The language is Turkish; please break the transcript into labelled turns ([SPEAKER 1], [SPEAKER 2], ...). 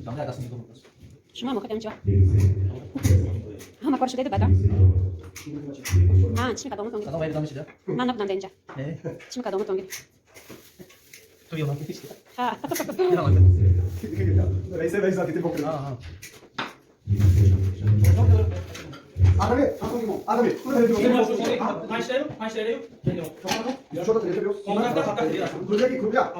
[SPEAKER 1] 남자 같은 거 먹었어.
[SPEAKER 2] Cuma mau ketemu Ama korsu dedi bada. Şimdi kadar
[SPEAKER 1] 가서 왜 이러는 시죠?
[SPEAKER 2] Mana budan denja.
[SPEAKER 1] 네.
[SPEAKER 2] Şimdi kadar tongi.
[SPEAKER 1] 또 이거 먹기 싫다.
[SPEAKER 2] Ha.
[SPEAKER 1] 그냥 안 돼.
[SPEAKER 3] Lei sei pensato tipo che.
[SPEAKER 1] 아.
[SPEAKER 3] Adami, Adami, tu devi
[SPEAKER 4] Başlayalım.
[SPEAKER 3] Lasciate vedere.
[SPEAKER 4] Onlardan hatta
[SPEAKER 3] Grubiaki, grubia.